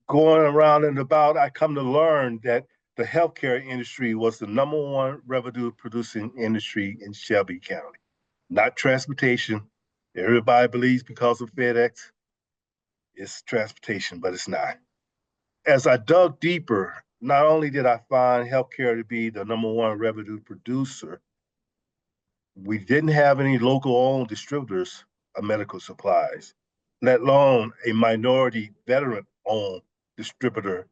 Going around and about, I come to learn that the healthcare industry was the number one revenue producing industry in Shelby County, not transportation. Everybody believes because of FedEx, it's transportation, but it's not. As I dug deeper, not only did I find healthcare to be the number one revenue producer, we didn't have any local owned distributors of medical supplies, let alone a minority veteran owned distributor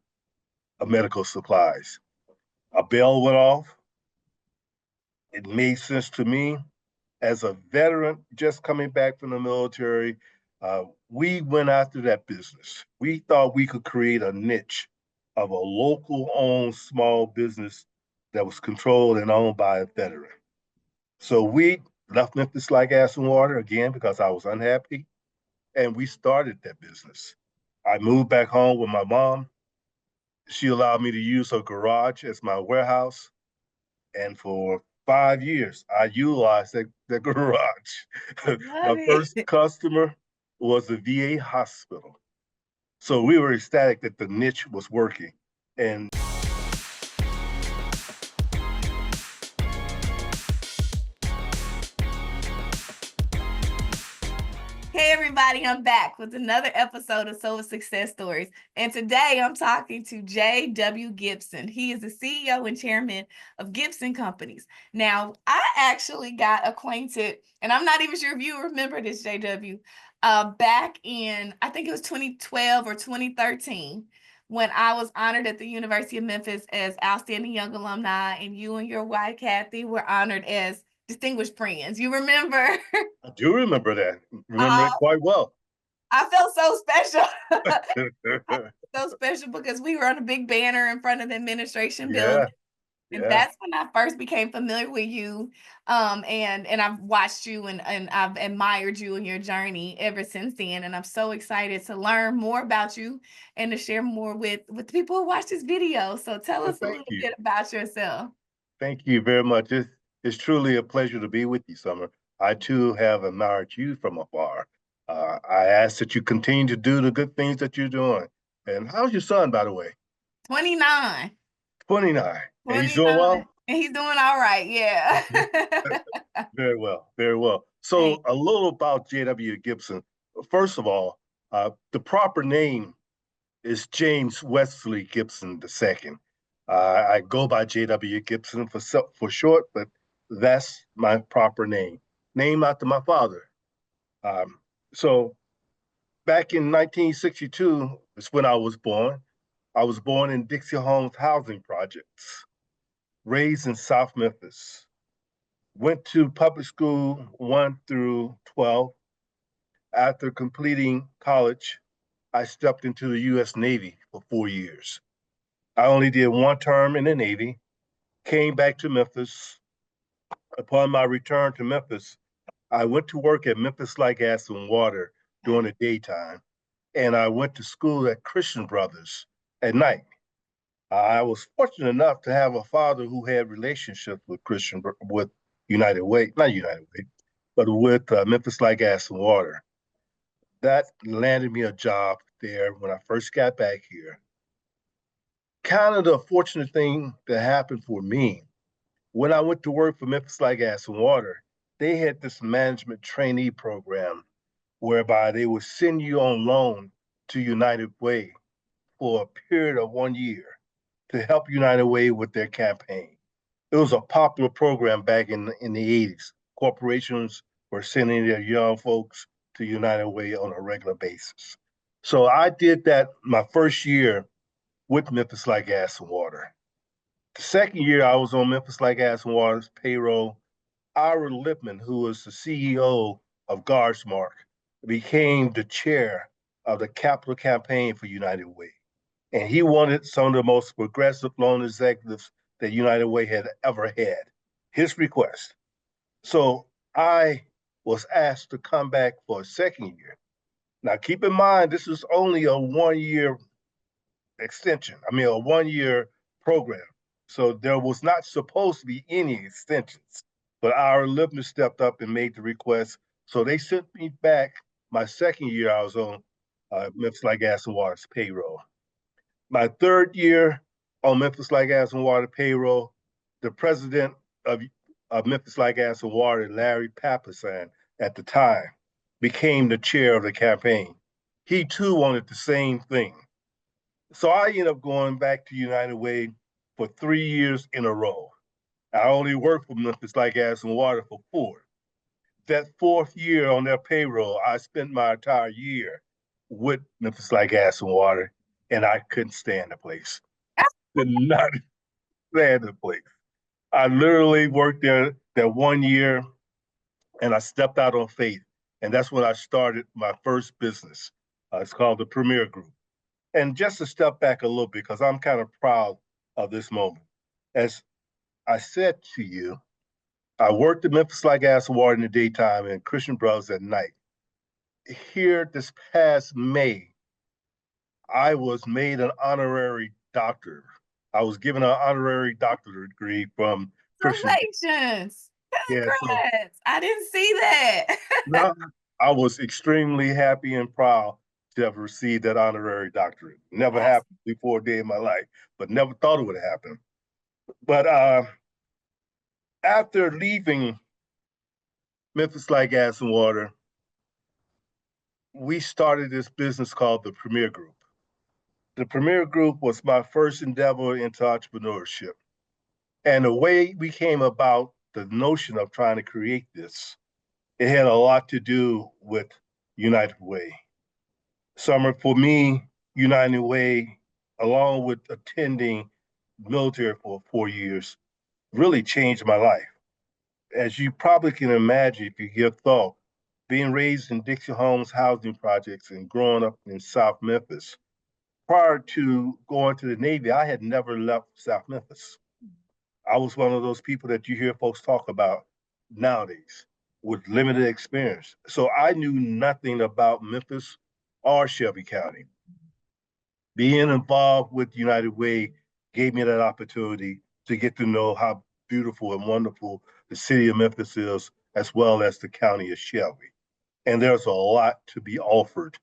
of medical supplies. A bell went off. It made sense to me. As a veteran just coming back from the military, we went after that business. We thought we could create a niche of a local owned small business that was controlled and owned by a veteran. So we left Memphis like ass and water again because I was unhappy, and we started that business. I moved back home with my mom. She allowed me to use her garage as my warehouse. And for 5 years, I utilized that garage. Love My first it. customer was the VA hospital. So we were ecstatic that the niche was working. And Hey everybody, I'm back with another episode of Soul Success Stories. And today I'm talking to JW Gibson. He is the CEO and chairman of Gibson Companies. Now, I actually got acquainted, and I'm not even sure if you remember this, JW, back in, I think it was 2012 or 2013, when I was honored at the University of Memphis as Outstanding Young Alumni, and you and your wife, Kathy, were honored as distinguished friends. You remember? I do remember that, remember Uh, it quite well. I felt so special. I felt so special because we were on a big banner in front of the administration Yeah, building. And yeah. that's when I first became familiar with you. And I've watched you and I've admired you and your journey ever since then. And I'm so excited to learn more about you and to share more with the people who watch this video. So tell Well, us a thank little you. bit about yourself. Thank you very much. It's truly a pleasure to be with you, Summer. I too have admired you from afar. I ask that you continue to do the good things that you're doing. And how's your son, by the way? 29. 29. And he's doing 29. well? And he's doing all right. Yeah. Very well, very well. Thank So a little about JW Gibson. First of all, the proper name is James Wesley Gibson II. I go by JW Gibson for short, but that's my proper name, named after my father. Um, so back in 1962 is when I was born. I was born in Dixie Homes housing projects, raised in South Memphis. Went to public school 1 through 12. After completing college, I stepped into the U.S. Navy for 4 years. I only did one term in the Navy, came back to Memphis. Upon my return to Memphis, I went to work at Memphis Light Gas and Water during the daytime, and I went to school at Christian Brothers at night. I was fortunate enough to have a father who had relationships with United Way, not United Way, but with Memphis Light Gas and Water. That landed me a job there when I first got back here. Kind of the fortunate thing that happened for me when I went to work for Memphis Light Gas and Water, they had this management trainee program whereby they would send you on loan to United Way for a period of 1 year to help United Way with their campaign. It was a popular program back in the 80s. Corporations were sending their young folks to United Way on a regular basis. So I did that my first year with Memphis Light Gas and Water. The second year I was on Memphis Light Gas and Water's payroll, Ira Lipman, who was the CEO of Guardsmark, became the chair of the capital campaign for United Way. And he wanted some of the most progressive loan executives that United Way had ever had. His request. So I was asked to come back for a second year. Now, keep in mind, this is only a 1 year extension. I mean, a 1 year program. So there was not supposed to be any extensions. But our Lipman stepped up and made the request. So they sent me back my second year I was on Memphis Light Gas and Water's payroll. My third year on Memphis Light Gas and Water payroll, the president of, Memphis Light Gas and Water, Larry Papasan, at the time, became the chair of the campaign. He too wanted the same thing. So I ended up going back to United Way for 3 years in a row. I only worked for Memphis Light Gas and Water for 4. That fourth year on their payroll, I spent my entire year with Memphis Light Gas and Water, and I couldn't stand the place. Did not stand the place. I literally worked there that 1 year, and I stepped out on faith, and that's when I started my first business. It's called the Premier Group. And just to step back a little bit, because I'm kind of proud of this moment. As I said to you, I worked at Memphis Light Gas and Water in the daytime and Christian Brothers at night. Here this past May, I was made an honorary doctor. I was given an honorary doctorate degree from Christian. Congratulations. Yeah, so Congrats. I didn't see that. now I was extremely happy and proud to have received that honorary doctorate. Never Awesome. happened before a day in my life, but never thought it would happen. But after leaving Memphis Light Gas and Water, we started this business called the Premier Group. The Premier Group was my first endeavor into entrepreneurship. And the way we came about the notion of trying to create this, it had a lot to do with United Way. Summer, for me, United Way, along with attending military for 4 years, really changed my life. As you probably can imagine, if you give thought, being raised in Dixie Homes housing projects and growing up in South Memphis, prior to going to the Navy, I had never left South Memphis. I was one of those people that you hear folks talk about nowadays with limited experience. So I knew nothing about Memphis or Shelby County. Being involved with United Way gave me that opportunity to get to know how beautiful and wonderful the city of Memphis is, as well as the county of Shelby. And there's a lot to be offered,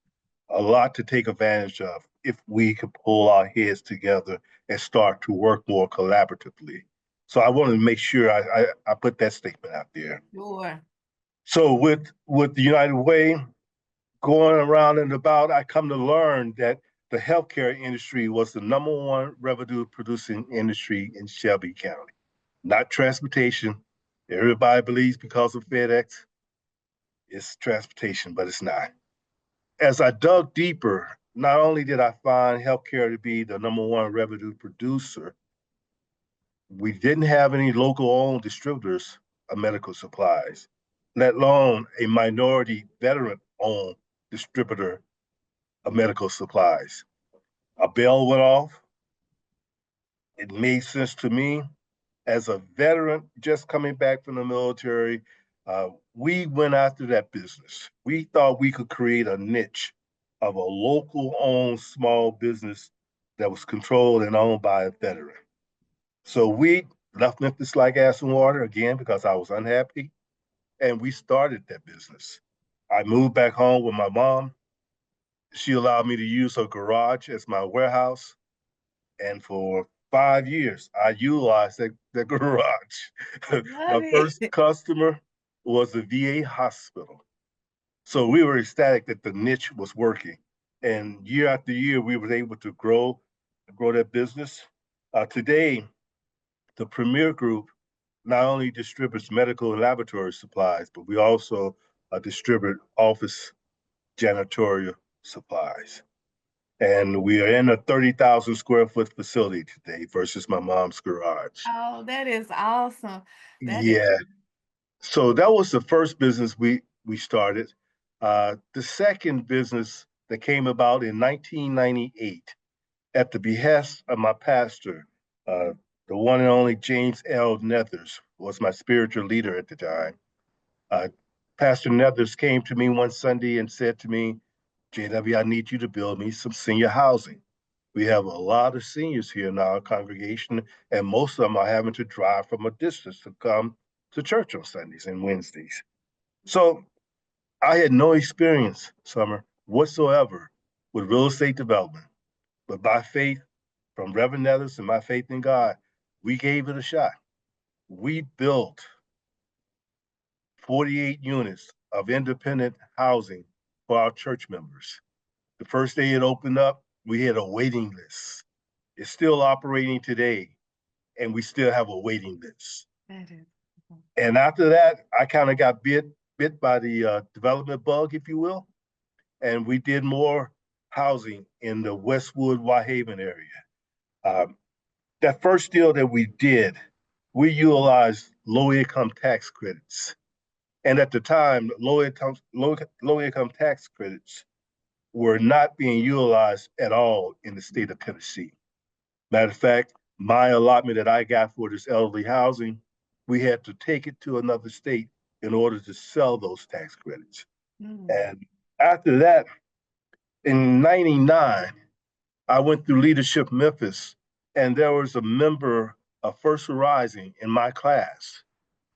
a lot to take advantage of if we could pull our heads together and start to work more collaboratively. So I wanted to make sure I put that statement out there. Sure. So with the United Way going around and about, I come to learn that the healthcare industry was the number one revenue producing industry in Shelby County, not transportation. Everybody believes because of FedEx, it's transportation, but it's not. As I dug deeper, not only did I find healthcare to be the number one revenue producer, we didn't have any local owned distributors of medical supplies, let alone a minority veteran owned distributor of medical supplies. A bell went off. It made sense to me. As a veteran just coming back from the military, we went after that business. We thought we could create a niche of a local owned small business that was controlled and owned by a veteran. So we left Memphis Like Gas and Water again because I was unhappy, and we started that business. I moved back home with my mom. She allowed me to use her garage as my warehouse. And for 5 years, I utilized that garage. Love My first it. customer was the VA hospital. So we were ecstatic that the niche was working. And year after year, we were able to grow that business. Today, the Premier Group not only distributes medical and laboratory supplies, but we also distribute office janitorial supplies. And we are in a 30,000 square foot facility today versus my mom's garage. Oh, that is awesome. That is Yeah. So that was the first business we started. The second business that came about in 1998 at the behest of my pastor, uh, the one and only James L. Nethers was my spiritual leader at the time. Uh, Pastor Nethers came to me one Sunday and said to me, JW, I need you to build me some senior housing. We have a lot of seniors here in our congregation, and most of them are having to drive from a distance to come to church on Sundays and Wednesdays. So I had no experience, Summer, whatsoever with real estate development. But by faith, from Reverend Ellis and my faith in God, we gave it a shot. We built 48 units of independent housing for our church members. The first day it opened up, we had a waiting list. It's still operating today, and we still have a waiting list. That is. And after that, I kind of got bit by the development bug, if you will, and we did more housing in the Westwood, Whitehaven area. Um, that first deal that we did, we utilized low-income tax credits. And at the time, low-income tax credits were not being utilized at all in the state of Tennessee. Matter of fact, my allotment that I got for this elderly housing, we had to take it to another state in order to sell those tax credits. And after that, in 99, I went through Leadership Memphis, and there was a member of First Horizon in my class.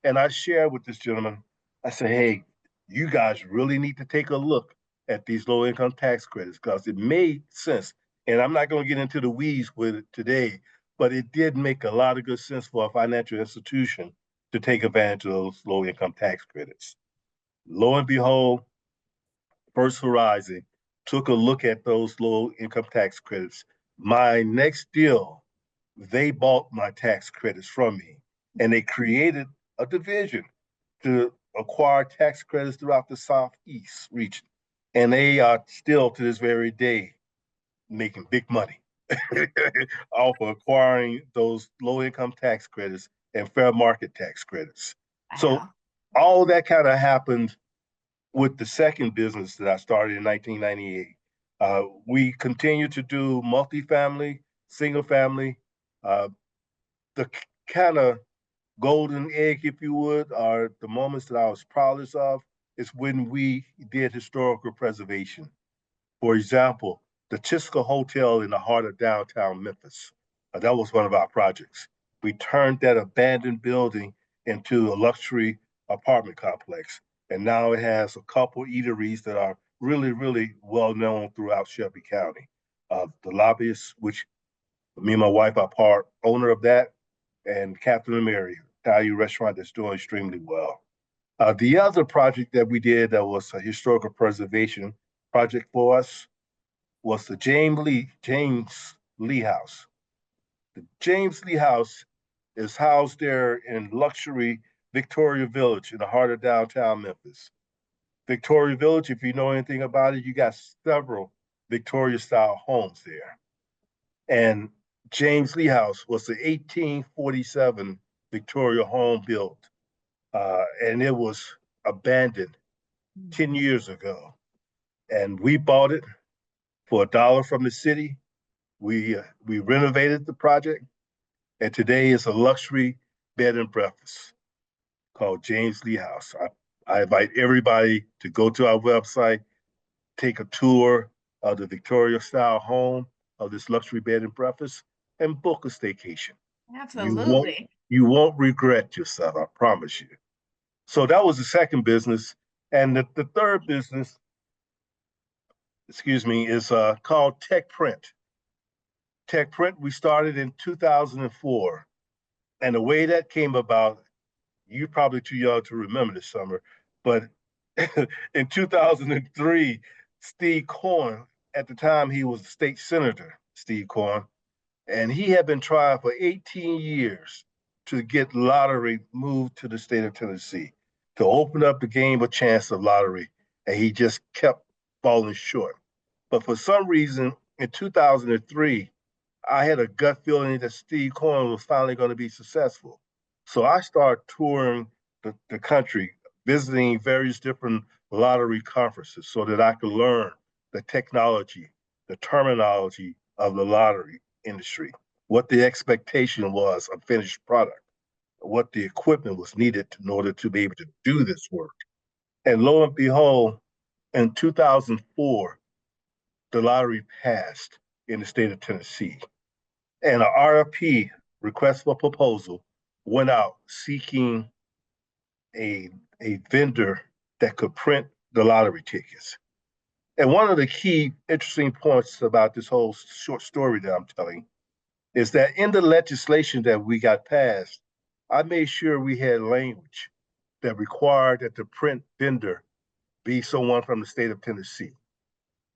And I shared with this gentleman, I said, hey, you guys really need to take a look at these low income tax credits because it made sense. And I'm not going to get into the weeds with it today, but it did make a lot of good sense for a financial institution to take advantage of those low income tax credits. Lo and behold, First Horizon took a look at those low income tax credits. My next deal, they bought my tax credits from me and they created a division to acquire tax credits throughout the Southeast region. And they are still to this very day making big money off of acquiring those low income tax credits and fair market tax credits. Wow. So all that kind of happened with the second business that I started in 1998. We continue to do multifamily, single family. The kind of golden egg, if you would, are the moments that I was proudest of is when we did historical preservation. For example, the Chisco Hotel in the heart of downtown Memphis. That was one of our projects. We turned that abandoned building into a luxury apartment complex. And now it has a couple eateries that are really, really well known throughout Shelby County. The Lobbyist, which me and my wife are part owner of that, and Catherine and Mary, Italian restaurant that's doing extremely well. The other project that we did that was a historical preservation project for us was the James Lee House. The James Lee House is housed there in luxury Victoria Village in the heart of downtown Memphis. Victoria Village, if you know anything about it, you got several Victoria style homes there. And James Lee House was the 1847 Victoria home built, and it was abandoned 10 years ago. And we bought it for $1 from the city. We renovated the project, and today it's a luxury bed and breakfast called James Lee House. I invite everybody to go to our website, take a tour of the Victoria style home of this luxury bed and breakfast, and book a staycation. Absolutely. You won't regret yourself, I promise you. So that was the second business. And the third business, excuse me, is called Tec-Print. Tec-Print, we started in 2004. And the way that came about, you're probably too young to remember this, Summer, but in 2003, Steve Cohen, at the time he was state senator, Steve Cohen, and he had been trying for 18 years to get lottery moved to the state of Tennessee, to open up the game of chance of lottery, and he just kept falling short. But for some reason, in 2003, I had a gut feeling that Steve Cohen was finally going to be successful. So I started touring the country, visiting various different lottery conferences so that I could learn the technology, the terminology of the lottery industry, what the expectation was of finished product, what the equipment was needed in order to be able to do this work. And lo and behold, in 2004, the lottery passed in the state of Tennessee. And an RFP, request for proposal, went out seeking a, a vendor that could print the lottery tickets. And one of the key interesting points about this whole short story that I'm telling is that in the legislation that we got passed, I made sure we had language that required that the print vendor be someone from the state of Tennessee.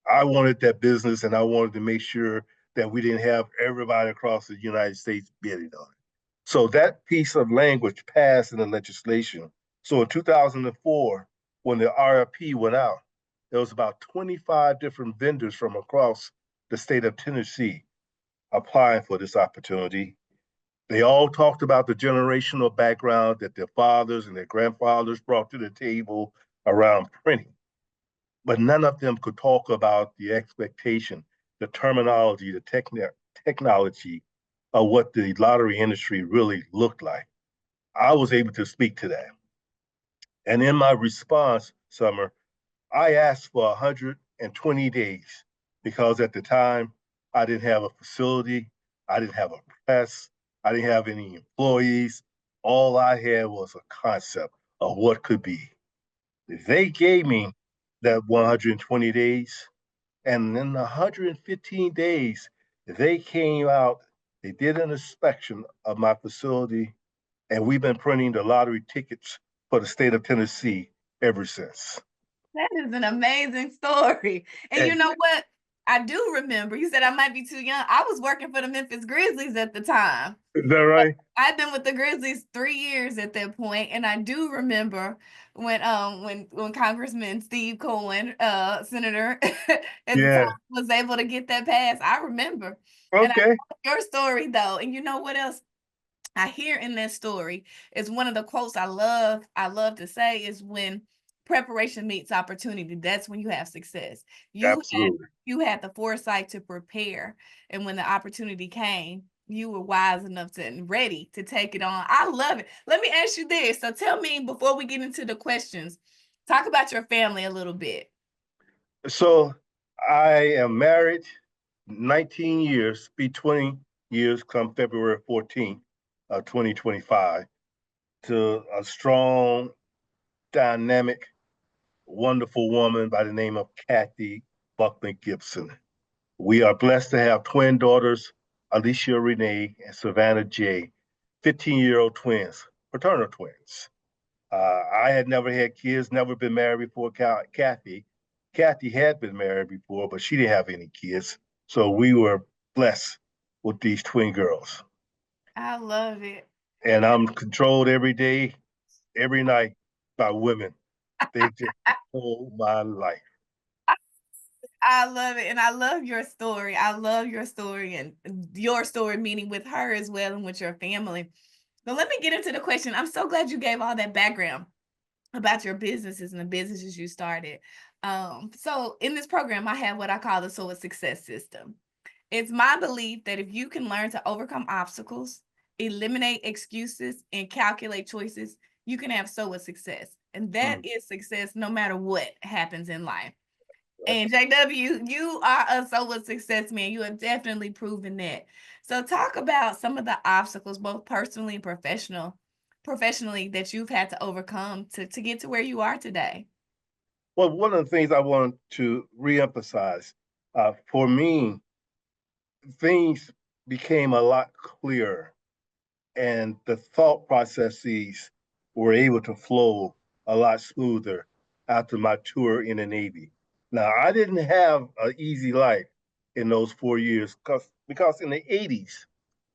I wanted that business and I wanted to make sure that we didn't have everybody across the United States bidding on it. So that piece of language passed in the legislation. So in 2004, when the RFP went out, there was about 25 different vendors from across the state of Tennessee applying for this opportunity. They all talked about the generational background that their fathers and their grandfathers brought to the table around printing, but none of them could talk about the expectation, the terminology, the technology of what the lottery industry really looked like. I was able to speak to that. And in my response, Summer, I asked for 120 days because at the time I didn't have a facility, I didn't have a press, I didn't have any employees. All I had was a concept of what could be. They gave me that 120 days, and in 115 days, they came out, they did an inspection of my facility, and we've been printing the lottery tickets for the state of Tennessee ever since. That is an amazing story. And you And know what? I do remember. You said I might be too young. I was working for the Memphis Grizzlies at the time. is that right? I've been with the Grizzlies 3 years at that point, and I do remember when Congressman Steve Cohen, Senator at the time, Yeah. was able to get that passed. I remember. And I Okay. love your story though. And you know what else I hear in that story is one of the quotes I love to say is when preparation meets opportunity, that's when you have success. Absolutely. You had the foresight to prepare, and when the opportunity came, you were wise enough to and ready to take it on. I love it. Let me ask you this. So tell me before we get into the questions, talk about your family a little bit. So I am married 19 years, be 20 years come February 14th, 2025, to a strong, dynamic, wonderful woman by the name of Kathy Buckman Gibson. We are blessed to have twin daughters, Alicia Renee and Savannah J, 15-year-old twins, fraternal twins. I had never had kids, never been married before Kathy. Kathy had been married before, but she didn't have any kids. So we were blessed with these twin girls. I love it. And I'm controlled every day, every night by women. They just control my life. I love it. And I love your story. I love your story and your story, meaning with her as well and with your family. But let me get into the question. I'm so glad you gave all that background about your businesses and the businesses you started. So in this program, I have what I call the SOA success system. It's my belief that if you can learn to overcome obstacles, eliminate excuses, and calculate choices, you can have SOA success. And that Mm, is success no matter what happens in life. right. And JW, you are a SOA success man. You have definitely proven that. So talk about some of the obstacles, both personally and professionally, that you've had to overcome to get to where you are today. Well, one of the things I want to reemphasize for me, things became a lot clearer and the thought processes were able to flow a lot smoother after my tour in the Navy. Now, I didn't have an easy life in those 4 years because in the 80s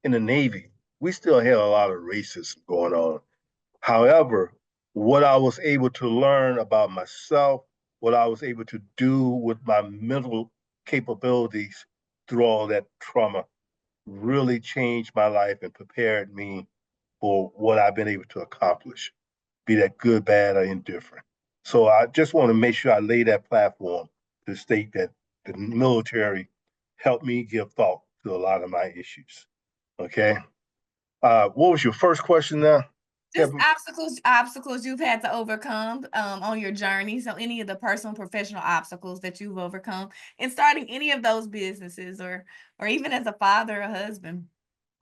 in the Navy, we still had a lot of racism going on. However, what I was able to learn about myself, what I was able to do with my mental capabilities through all that trauma really changed my life and prepared me for what I've been able to accomplish, be that good, bad, or indifferent. So I just want to make sure I lay that platform to state that the military helped me give thought to a lot of my issues. Okay. What was your first question now? Just Kevin? obstacles you've had to overcome on your journey. So any of the personal professional obstacles that you've overcome in starting any of those businesses or even as a father or husband.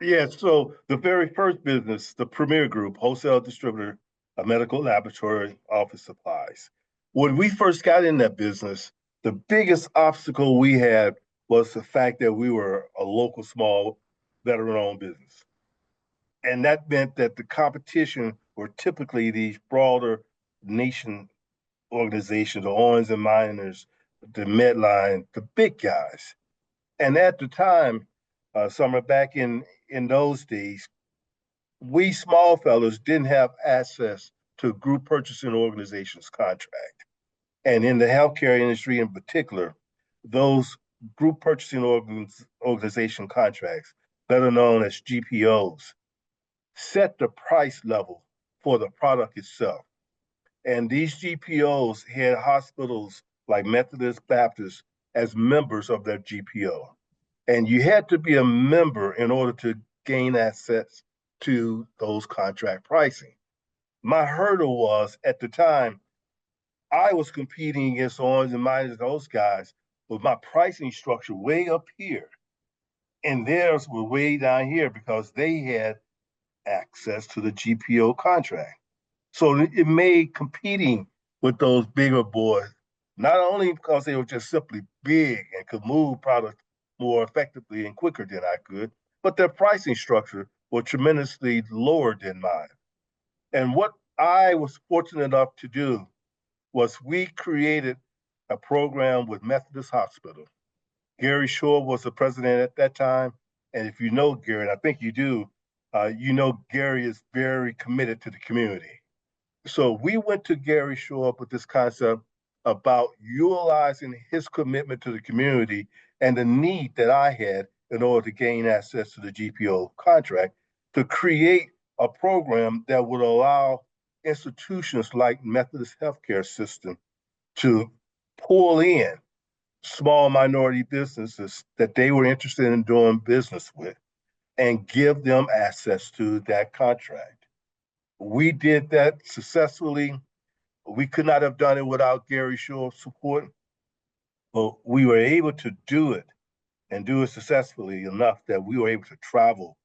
Yeah, so the very first business, the Premier Group, wholesale distributor of medical laboratory office supplies. When we first got in that business, the biggest obstacle we had was the fact that we were a local small veteran-owned business. And that meant that the competition were typically these broader nation organizations, the Owens and Miners, the Medline, the big guys. And at the time, Summer, back in those days, we small fellows didn't have access to group purchasing organizations contract. And in the healthcare industry in particular, those group purchasing organization contracts, better known as GPOs, set the price level for the product itself. And these GPOs had hospitals like Methodist Baptist as members of their GPO. And you had to be a member in order to gain access to those contract pricing. My hurdle was at the time, I was competing against Owens and Miners, those guys, with my pricing structure way up here. And theirs were way down here because they had access to the GPO contract. So it made competing with those bigger boys, not only because they were just simply big and could move product more effectively and quicker than I could, but their pricing structure was tremendously lower than mine. And what I was fortunate enough to do was we created a program with Methodist Hospital. Gary Shore was the president at that time. And if you know Gary, and I think you do, you know Gary is very committed to the community. So we went to Gary Shore with this concept about utilizing his commitment to the community and the need that I had in order to gain access to the GPO contract to create a program that would allow institutions like Methodist Healthcare System to pull in small minority businesses that they were interested in doing business with and give them access to that contract. We did that successfully. We could not have done it without Gary Shore's support, but we were able to do it and do it successfully enough that we were able to travel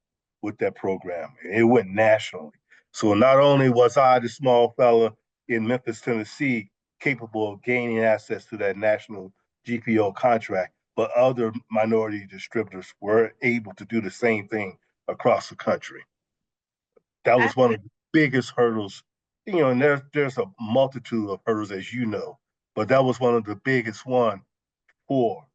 with that program. It went nationally. So not only was I the small fella in Memphis, Tennessee, capable of gaining access to that national GPO contract, but other minority distributors were able to do the same thing across the country. That I, was one of the biggest hurdles, and there's a multitude of hurdles as you know, but that was one of the biggest one for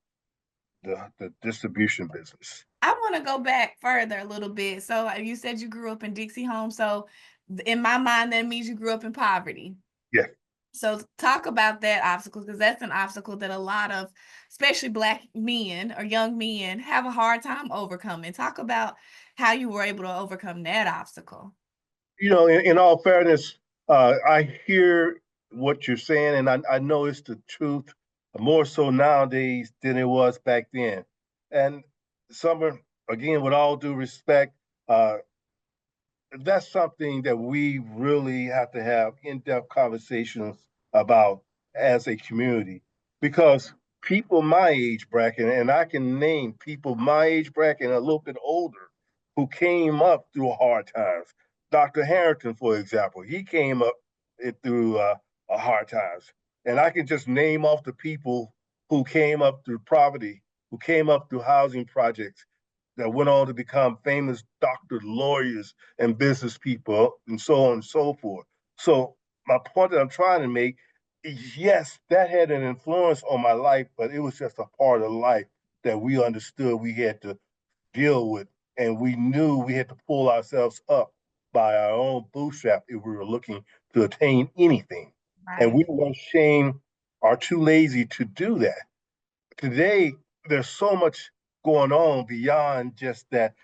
the distribution business. I want to go back further a little bit. So you said you grew up in Dixie Homes. So in my mind, that means you grew up in poverty. Yeah. So talk about that obstacle, because that's an obstacle that a lot of, especially Black men or young men, have a hard time overcoming. Talk about how you were able to overcome that obstacle. In all fairness, I hear what you're saying, and I know it's the truth more so nowadays than it was back then. And Summer, again, with all due respect, uh, that's something that we really have to have in-depth conversations about as a community because people my age bracket, and I can name people my age bracket and a little bit older who came up through hard times. Dr. Harrington, for example, he came up through hard times. And I can just name off the people who came up through poverty, who came up through housing projects, that went on to become famous doctors, lawyers, and business people, and so on and so forth. So my point that I'm trying to make is yes, that had an influence on my life, but it was just a part of life that we understood we had to deal with, and we knew we had to pull ourselves up by our own bootstrap if we were looking to attain anything. And Right. we weren't ashamed or too lazy to do that. Today there's so much going on beyond just that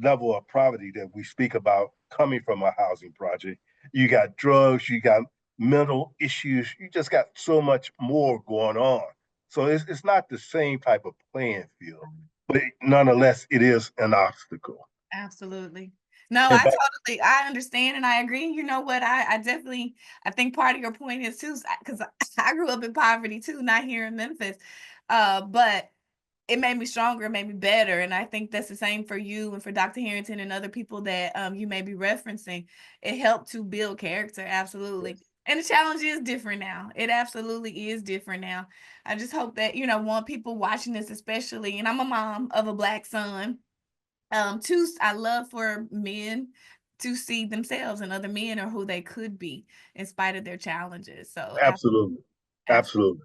level of poverty that we speak about coming from a housing project. You got drugs, you got mental issues, you just got so much more going on. So it's not the same type of playing field, but nonetheless, it is an obstacle. Absolutely. No, And I understand and I agree. You know what? I definitely, I think part of your point is too, because I grew up in poverty too, not here in Memphis. But it made me stronger, it made me better. And I think that's the same for you and for Dr. Harrington and other people that you may be referencing. It helped to build character, absolutely. yes, And the challenge is different now. It absolutely is different now. I just hope that, want people watching this, especially, and I'm a mom of a Black son. I love for men to see themselves and other men or who they could be in spite of their challenges. So Absolutely. absolutely. Absolutely.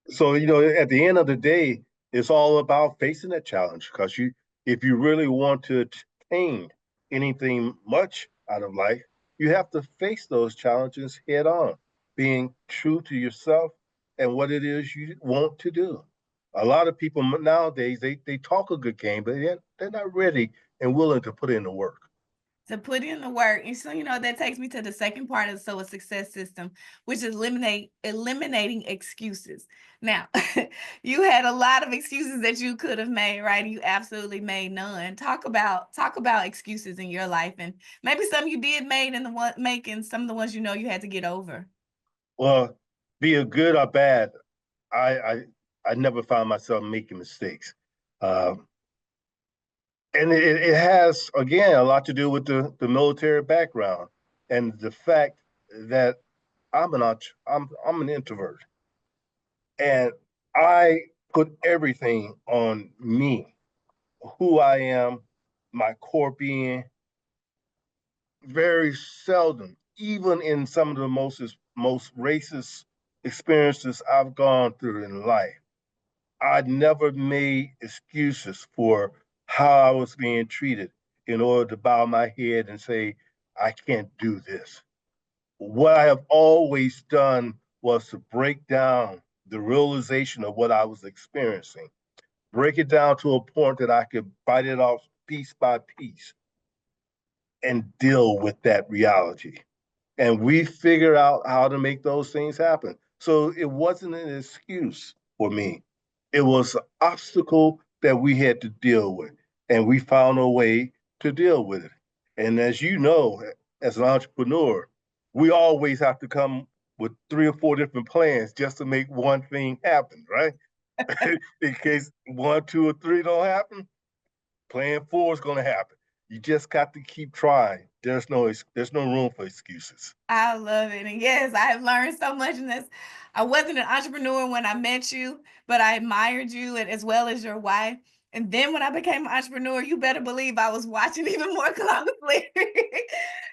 So, at the end of the day, it's all about facing that challenge because if you really want to attain anything much out of life, you have to face those challenges head on, being true to yourself and what it is you want to do. A lot of people nowadays, they talk a good game, but they're not ready and willing to put in the work. To put in the work. And so, that takes me to the second part of the SOA success system, which is eliminating excuses. Now, you had a lot of excuses that you could have made, right? You absolutely made none. Talk about excuses in your life, and maybe some you did made and making some of the ones you had to get over. Well, be it good or bad, I I, I never found myself making mistakes. Um, and it has again a lot to do with the military background and the fact that I'm an introvert and I put everything on me, who I am, my core being. Very seldom, even in some of the most racist experiences I've gone through in life, I never made excuses for how I was being treated in order to bow my head and say, I can't do this. What I have always done was to break down the realization of what I was experiencing, break it down to a point that I could bite it off piece by piece and deal with that reality. And we figured out how to make those things happen. So it wasn't an excuse for me. It was an obstacle that we had to deal with. And we found a way to deal with it. And as you know, as an entrepreneur, we always have to come with 3 or 4 different plans just to make one thing happen, right? In case 1, 2, or 3 don't happen, plan 4 is going to happen. You just got to keep trying. There's no room for excuses. I love it. And yes, I've learned so much in this. I wasn't an entrepreneur when I met you, but I admired you and as well as your wife. And then when I became an entrepreneur, you better believe I was watching even more closely.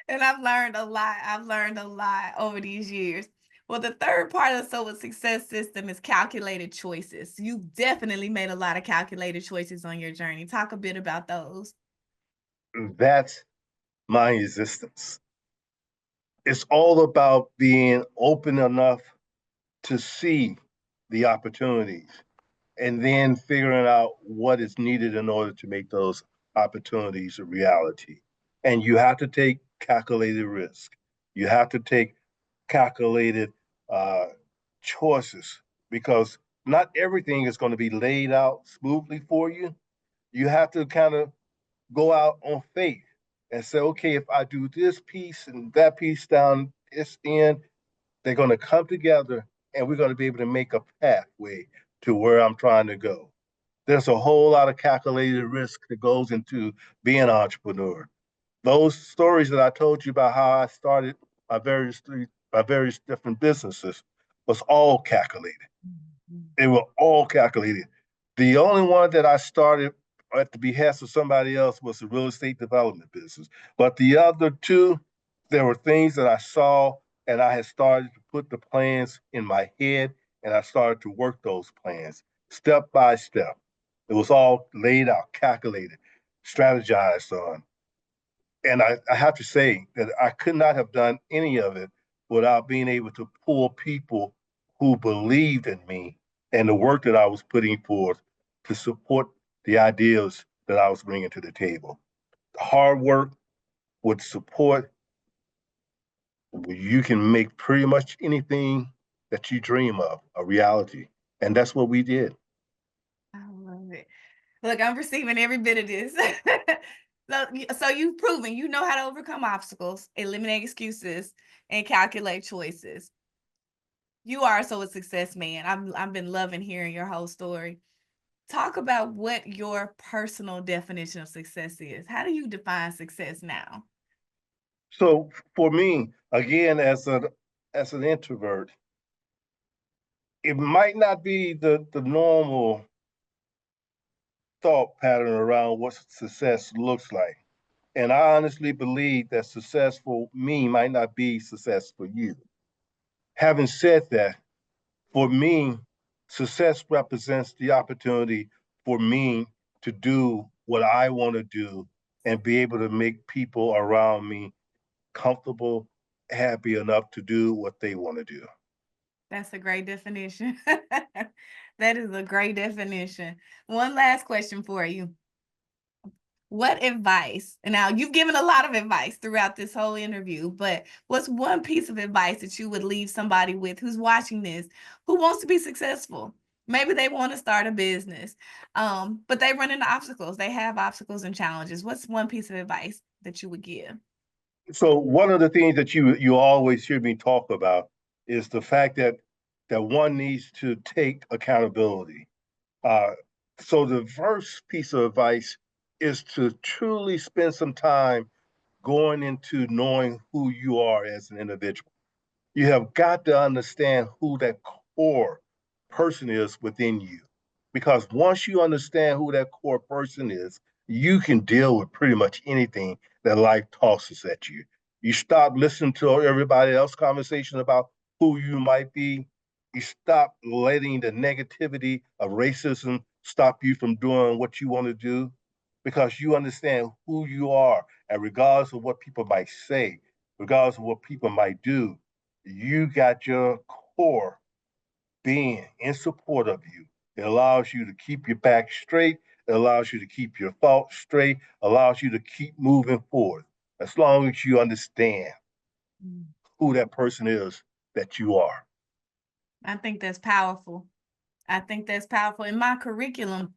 And I've learned a lot. I've learned a lot over these years. Well, the third part of the SOA success system is calculated choices. You've definitely made a lot of calculated choices on your journey. Talk a bit about those. That's my existence. It's all about being open enough to see the opportunities and then figuring out what is needed in order to make those opportunities a reality. And you have to take calculated risk. You have to take calculated uh, choices because not everything is going to be laid out smoothly for you. You have to kind of go out on faith and say, okay, if I do this piece and that piece down this end, they're going to come together and we're going to be able to make a pathway to where I'm trying to go. There's a whole lot of calculated risk that goes into being an entrepreneur. Those stories that I told you about how I started my various different businesses was all calculated. They were all calculated. The only one that I started at the behest of somebody else was the real estate development business. But the other two, there were things that I saw and I had started to put the plans in my head and I started to work those plans step by step. It was all laid out, calculated, strategized on. And I have to say that I could not have done any of it without being able to pull people who believed in me and the work that I was putting forth to support the ideas that I was bringing to the table. Hard work with support, you can make pretty much anything that you dream of a reality. And that's what we did. I love it. Look, I'm receiving every bit of this. So you've proven you know how to overcome obstacles, eliminate excuses, and calculate choices. You are so a success man. I've been loving hearing your whole story. Talk about what your personal definition of success is. How do you define success now? So for me, again, as an introvert, it might not be the normal thought pattern around what success looks like. And I honestly believe that success for me might not be success for you. Having said that, for me, success represents the opportunity for me to do what I want to do and be able to make people around me comfortable, happy enough to do what they want to do. That's a great definition. That is a great definition. One last question for you. What advice, and now you've given a lot of advice throughout this whole interview, but what's one piece of advice that you would leave somebody with who's watching this, who wants to be successful? Maybe they want to start a business, but they run into obstacles. They have obstacles and challenges. What's one piece of advice that you would give? So one of the things that you always hear me talk about is the fact that one needs to take accountability. Uh, so the first piece of advice is to truly spend some time going into knowing who you are as an individual. You have got to understand who that core person is within you. Because once you understand who that core person is, you can deal with pretty much anything that life tosses at you. You stop listening to everybody else conversation about who you might be. You stop letting the negativity of racism stop you from doing what you want to do because you understand who you are. And regardless of what people might say, regardless of what people might do, you got your core being in support of you. It allows you to keep your back straight. It allows you to keep your thoughts straight, allows you to keep moving forward. As long as you understand who that person is that you are. I think that's powerful. I think that's powerful. In my curriculum,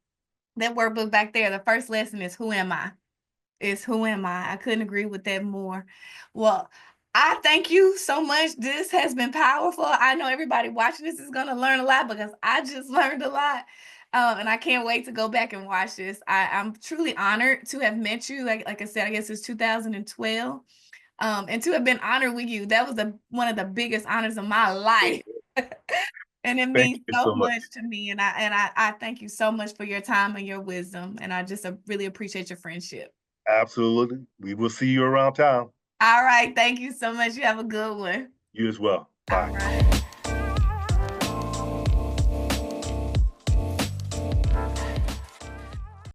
that workbook back there, the first lesson is who am I? Is who am I? I couldn't agree with that more. Well, I thank you so much. This has been powerful. I know everybody watching this is going to learn a lot because I just learned a lot. And I can't wait to go back and watch this. I'm truly honored to have met you. Like I said, I guess it's 2012. And to have been honored with you, that was one of the biggest honors of my life. And it Thank means you so so much. much to me. And I thank you so much for your time and your wisdom. And I just really appreciate your friendship. Absolutely. We will see you around town. All right. Thank you so much. You have a good one. You as well. All Bye. right.